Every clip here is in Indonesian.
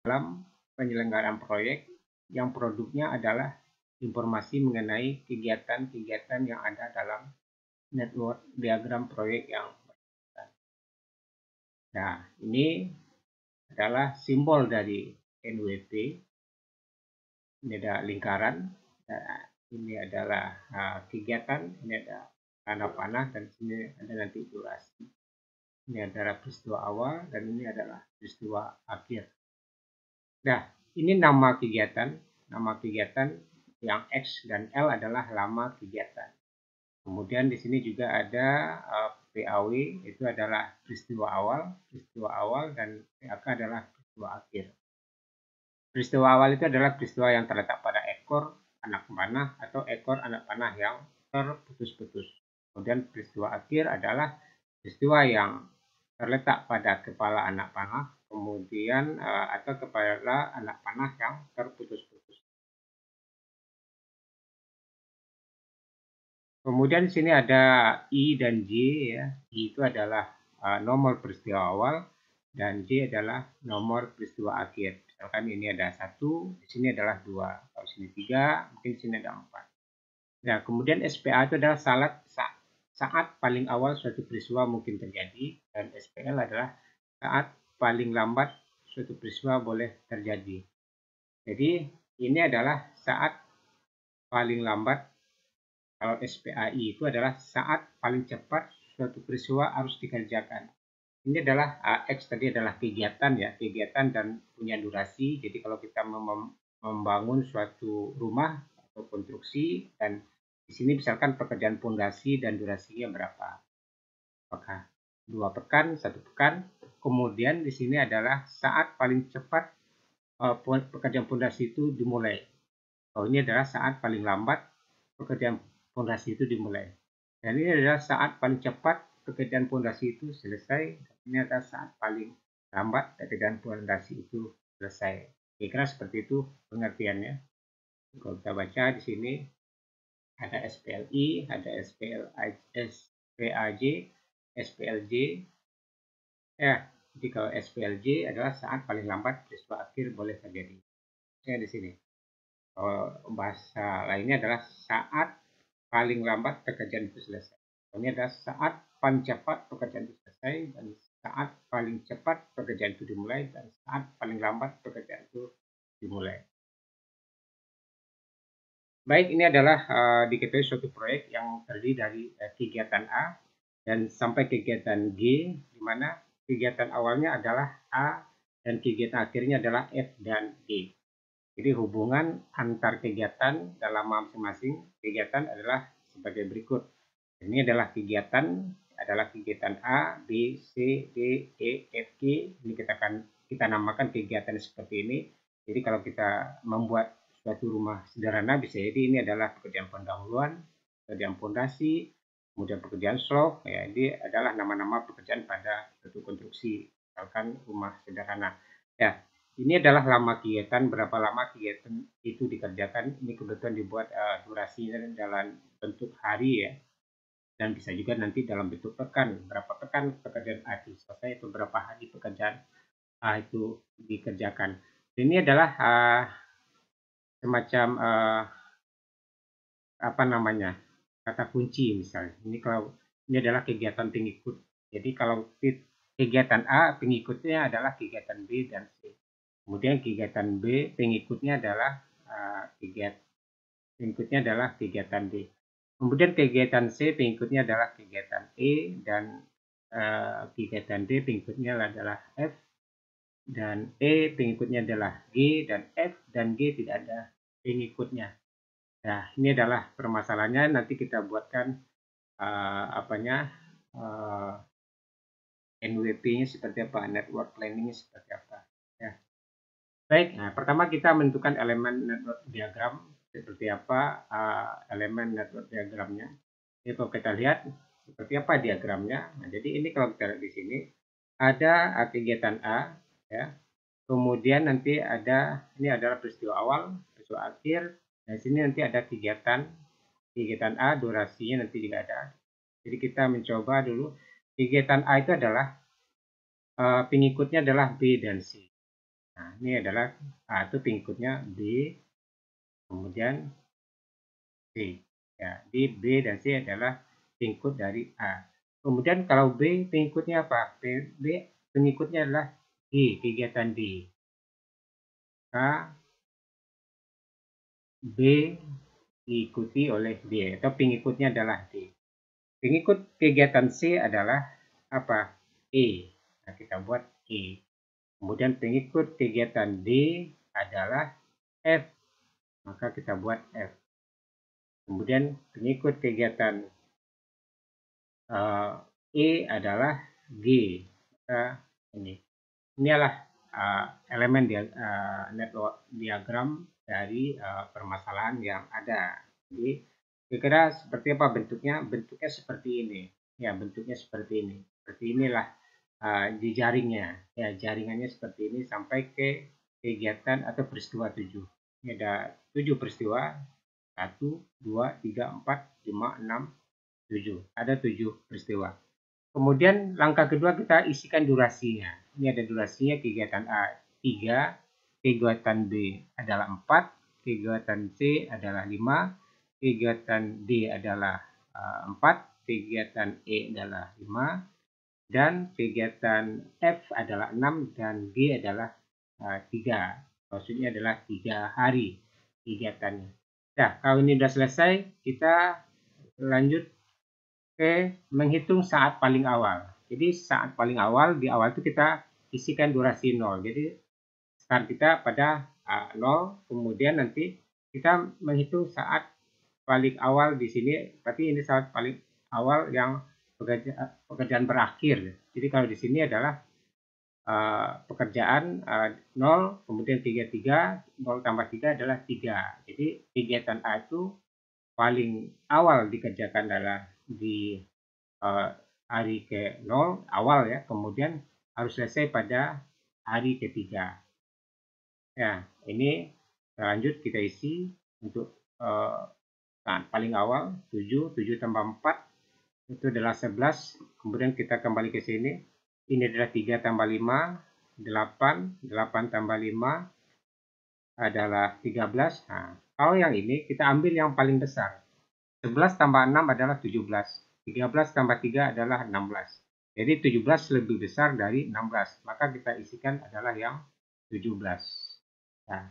dalam penyelenggaraan proyek yang produknya adalah informasi mengenai kegiatan-kegiatan yang ada dalam network diagram proyek yang bersangkutan. Nah, ini adalah simbol dari NWP. Ini ada lingkaran, ini adalah kegiatan, ini ada tanda panah, dan sini ada nanti durasi. Ini adalah peristiwa awal dan ini adalah peristiwa akhir. Nah, ini nama kegiatan yang X dan L adalah lama kegiatan. Kemudian di sini juga ada PAW, itu adalah peristiwa awal, dan PAK adalah peristiwa akhir. Peristiwa awal itu adalah peristiwa yang terletak pada ekor anak panah atau ekor anak panah yang terputus-putus. Kemudian peristiwa akhir adalah peristiwa yang terletak pada kepala anak panah, kemudian atau kepala anak panah yang terputus-putus. Kemudian di sini ada I dan J ya. I itu adalah nomor peristiwa awal dan J adalah nomor peristiwa akhir. Misalkan ini ada 1, di sini adalah 2. Kalau sini 3, mungkin di sini ada 4. Nah, kemudian SPA itu adalah saat paling awal suatu peristiwa mungkin terjadi, dan SPL adalah saat paling lambat suatu peristiwa boleh terjadi. Jadi ini adalah saat paling lambat. Kalau SPAI itu adalah saat paling cepat suatu peristiwa harus dikerjakan. Ini adalah X tadi adalah kegiatan ya, kegiatan dan punya durasi. Jadi kalau kita membangun suatu rumah atau konstruksi, dan di sini misalkan pekerjaan pondasi dan durasinya berapa? Apakah 2 pekan, 1 pekan? Kemudian di sini adalah saat paling cepat pekerjaan pondasi itu dimulai. Oh, ini adalah saat paling lambat pekerjaan pondasi itu dimulai. Dan ini adalah saat paling cepat pekerjaan pondasi itu selesai. Ini adalah saat paling lambat pekerjaan pondasi itu selesai. Kira-kira seperti itu pengertiannya. Kalau kita baca di sini ada SPLI, ada SPAJ, SPLJ. Ya, jadi kalau SPLJ adalah saat paling lambat peristiwa akhir boleh terjadi. Saya di sini. Bahasa lainnya adalah saat paling lambat pekerjaan itu selesai. Ini adalah saat paling cepat pekerjaan itu selesai, dan saat paling cepat pekerjaan itu dimulai, dan saat paling lambat pekerjaan itu dimulai. Baik, ini adalah diketahui suatu proyek yang terdiri dari kegiatan A dan sampai kegiatan G, di mana kegiatan awalnya adalah A dan kegiatan akhirnya adalah F dan G. Jadi hubungan antar kegiatan dalam masing-masing kegiatan adalah sebagai berikut. Ini adalah kegiatan A, B, C, D, E, F, G. Ini kita namakan kegiatan seperti ini. Jadi kalau kita membuat suatu rumah sederhana, bisa jadi ini adalah pekerjaan pendahuluan, pekerjaan fondasi, kemudian pekerjaan slope. Ya, ini adalah nama-nama pekerjaan pada suatu konstruksi, misalkan rumah sederhana. Ya, ini adalah lama kegiatan, berapa lama kegiatan itu dikerjakan. Ini kebetulan dibuat durasinya dalam bentuk hari ya, dan bisa juga nanti dalam bentuk pekan, berapa pekan pekerjaan A itu selesai atau berapa hari pekerjaan A itu dikerjakan. Ini adalah semacam apa namanya, kata kunci misalnya. Ini adalah kegiatan pengikut. Jadi kalau kegiatan A pengikutnya adalah kegiatan B dan C. Kemudian kegiatan B pengikutnya adalah kegiatan D. Kemudian kegiatan C pengikutnya adalah kegiatan E, dan kegiatan D pengikutnya adalah F, dan E pengikutnya adalah G, dan F dan G tidak ada pengikutnya. Nah, ini adalah permasalahannya. Nanti kita buatkan NWP-nya seperti apa, network planning-nya seperti apa. Ya. Baik, nah, pertama kita menentukan elemen network diagram seperti apa elemen network diagramnya. Jadi kalau kita lihat seperti apa diagramnya. Nah, jadi ini kalau kita lihat di sini ada kegiatan A ya. Kemudian nanti ini adalah peristiwa awal, peristiwa akhir. Nah, di sini nanti ada kegiatan A, durasinya nanti juga ada. Jadi kita mencoba dulu. Kegiatan A itu adalah pengikutnya adalah B dan C. Nah, ini adalah A itu pengikutnya B, kemudian C. Ya, di B dan C adalah pengikut dari A. Kemudian kalau B pengikutnya apa? B pengikutnya adalah D, kegiatan D. Maka B diikuti oleh D, atau pengikutnya adalah D. Pengikut kegiatan C adalah apa? E. Nah, kita buat E. Kemudian pengikut kegiatan D adalah F. Maka kita buat F. Kemudian pengikut kegiatan E adalah G. Maka ini adalah elemen network diagram dari permasalahan yang ada. Jadi kira-kira seperti apa bentuknya? Bentuknya seperti ini. Ya, bentuknya seperti ini. Seperti inilah di jaringnya. Ya, jaringannya seperti ini sampai ke kegiatan atau peristiwa 7. Ini ada 7 peristiwa. 1, 2, 3, 4, 5, 6, 7. Ada 7 peristiwa. Kemudian langkah kedua kita isikan durasinya. Ini ada durasinya, kegiatan A 3, kegiatan B adalah 4, kegiatan C adalah 5, kegiatan D adalah 4, kegiatan E adalah 5, dan kegiatan F adalah 6, dan G adalah 3. Maksudnya adalah 3 hari kegiatannya. Nah, kalau ini sudah selesai, kita lanjut menghitung saat paling awal. Jadi saat paling awal, di awal itu kita isikan durasi 0. Jadi start kita pada 0, kemudian nanti kita menghitung saat paling awal di sini, berarti ini saat paling awal yang pekerjaan berakhir. Jadi kalau di sini adalah pekerjaan 0, kemudian 33, 0 tambah 3 adalah 3. Jadi kegiatan A itu paling awal dikerjakan adalah di hari ke-0 awal ya, kemudian harus selesai pada hari ketiga. Ya, ini lanjut kita isi untuk saat paling awal 7 tambah 4 itu adalah 11. Kemudian kita kembali ke sini, ini adalah 3 tambah 5 8 tambah 5 adalah 13. Nah, kalau yang ini kita ambil yang paling besar. 11 tambah 6 adalah 17. 13 tambah 3 adalah 16. Jadi 17 lebih besar dari 16. Maka kita isikan adalah yang 17. Nah,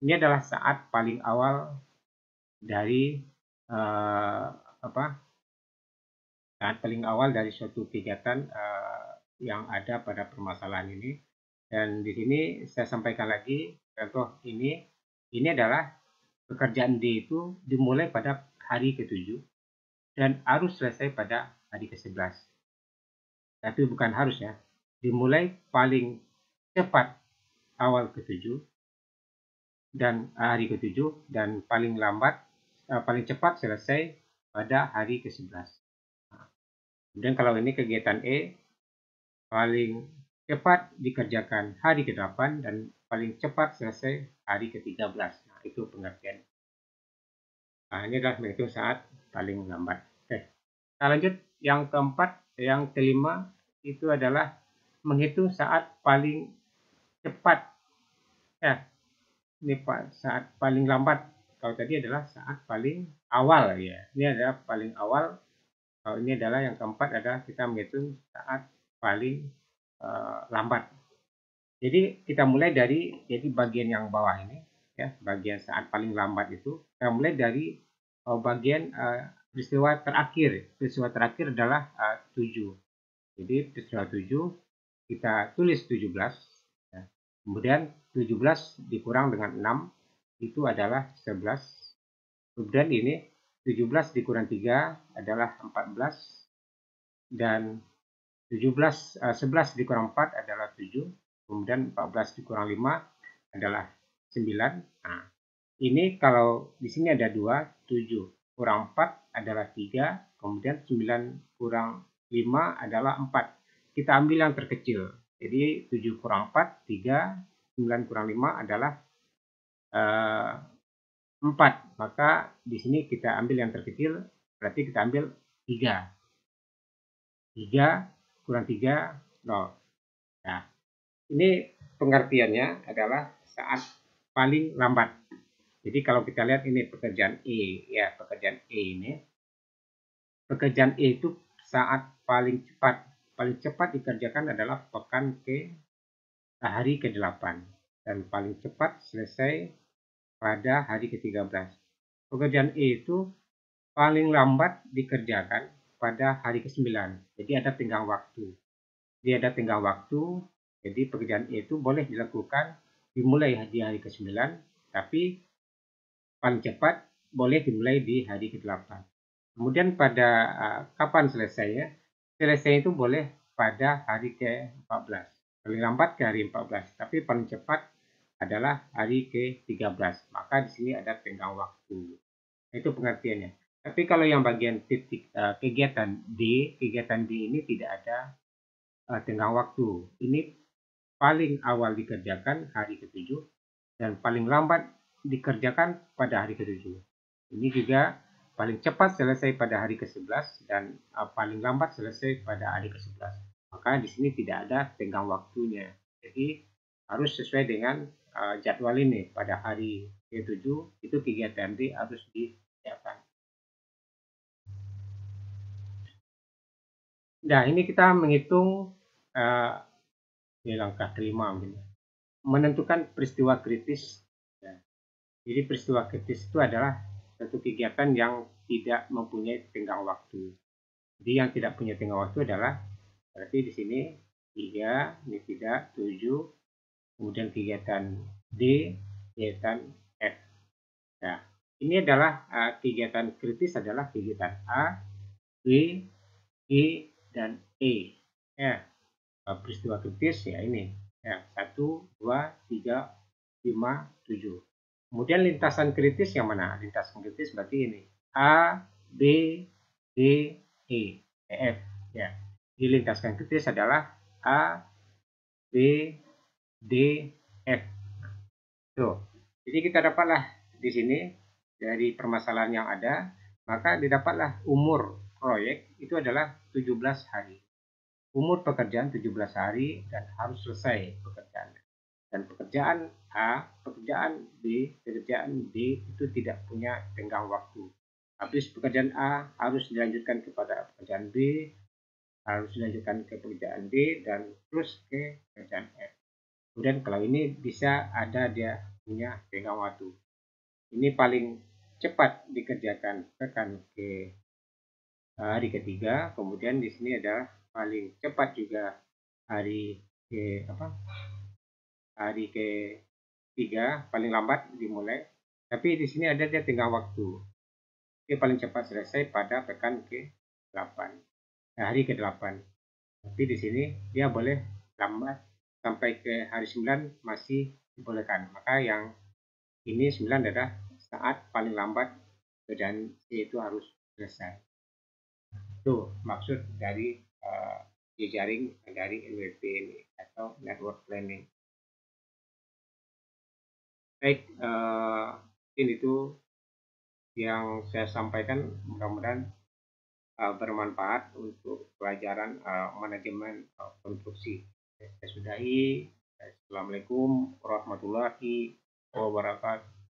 ini adalah saat paling awal dari saat paling awal dari suatu kegiatan yang ada pada permasalahan ini. Dan di sini saya sampaikan lagi contoh ini adalah pekerjaan D itu dimulai pada hari ke-7 dan harus selesai pada hari ke-11. Tapi bukan harus ya, dimulai paling cepat awal ke-7 dan hari ke-7 dan paling lambat paling cepat selesai pada hari ke-11. Kemudian kalau ini kegiatan E paling cepat dikerjakan hari ke-8 dan paling cepat selesai hari ke-13. Nah, itu pengertian. Nah, ini adalah menghitung saat paling lambat. Oke. Kita lanjut yang keempat, yang kelima itu adalah menghitung saat paling cepat. Ya, ini saat paling lambat. Kalau tadi adalah saat paling awal ya. Ini adalah paling awal. Kalau ini adalah yang keempat adalah kita menghitung saat paling lambat. Jadi kita mulai dari bagian yang bawah ini ya, bagian saat paling lambat itu kita mulai dari bagian peristiwa terakhir. Peristiwa terakhir adalah 7. Jadi peristiwa 7 kita tulis 17 ya. Kemudian 17 dikurang dengan 6 itu adalah 11. Kemudian ini 17 dikurang 3 adalah 14 dan 11 dikurang 4 adalah 7. Kemudian 14 dikurang 5 adalah 9. Nah, ini kalau di sini ada 2, 7 kurang 4 adalah 3, kemudian 9 kurang 5 adalah 4. Kita ambil yang terkecil. Jadi 7 kurang 4, 3, 9 kurang 5 adalah 4. Maka di sini kita ambil yang terkecil, berarti kita ambil 3. 3 kurang 3, 0. Nah, ini pengertiannya adalah saat paling lambat. Jadi kalau kita lihat ini pekerjaan E, ya pekerjaan E ini, pekerjaan E itu saat paling cepat dikerjakan adalah hari ke-8 dan paling cepat selesai pada hari ke-13. Pekerjaan E itu paling lambat dikerjakan pada hari ke-9. Jadi ada tenggang waktu. Jadi pekerjaan E itu boleh dilakukan dimulai di hari ke-9, tapi paling cepat boleh dimulai di hari ke-8. Kemudian pada kapan selesainya? Selesai itu boleh pada hari ke-14. Paling lambat ke hari 14, tapi paling cepat adalah hari ke-13. Maka di sini ada tenggang waktu. Itu pengertiannya. Tapi kalau yang bagian kegiatan D ini tidak ada tenggang waktu. Ini paling awal dikerjakan hari ke-7 dan paling lambat dikerjakan pada hari ke-7. Ini juga paling cepat selesai pada hari ke-11 dan paling lambat selesai pada hari ke-11. Maka di sini tidak ada tenggang waktunya. Jadi harus sesuai dengan jadwal ini. Pada hari ke-7 itu kegiatan D harus dikerjakan. Nah, ini kita menghitung di langkah kelima, menentukan peristiwa kritis. Jadi peristiwa kritis itu adalah satu kegiatan yang tidak mempunyai tenggang waktu. Jadi yang tidak punya tenggang waktu adalah berarti di sini 3, ini tidak 7, kemudian kegiatan D, kegiatan F. Nah, ini adalah kegiatan kritis adalah kegiatan A, B, G, dan E. Ya, peristiwa kritis ya ini. Ya, 1, 2, 3, 5, 7. Kemudian lintasan kritis yang mana? Lintasan kritis berarti ini A, B, D, E, F. Ya. Di lintasan kritis adalah A, B, D, F. Tuh. Jadi kita dapatlah di sini dari permasalahan yang ada, maka didapatlah umur proyek itu adalah 17 hari. Umur pekerjaan 17 hari dan harus selesai pekerjaan. Dan pekerjaan A, pekerjaan B, pekerjaan D itu tidak punya tenggang waktu. Habis pekerjaan A harus dilanjutkan kepada pekerjaan B, harus dilanjutkan ke pekerjaan D, dan terus ke pekerjaan F. Kemudian kalau ini bisa ada dia punya tenggang waktu. Ini paling cepat dikerjakan tekan ke hari ketiga, kemudian di sini adalah paling cepat juga hari ke-3 paling lambat dimulai, tapi di sini ada dia tenggang waktu. Dia paling cepat selesai pada pekan ke-8, hari ke-8. Tapi di sini dia boleh lambat sampai ke hari 9 masih dibolehkan. Maka yang ini 9 adalah saat paling lambat pekerjaan C itu harus selesai. Itu maksud dari jejaring dari NWP ini atau network planning. Baik, ini itu yang saya sampaikan, mudah-mudahan bermanfaat untuk pelajaran manajemen konstruksi. Saya sudahi. Assalamualaikum warahmatullahi wabarakatuh.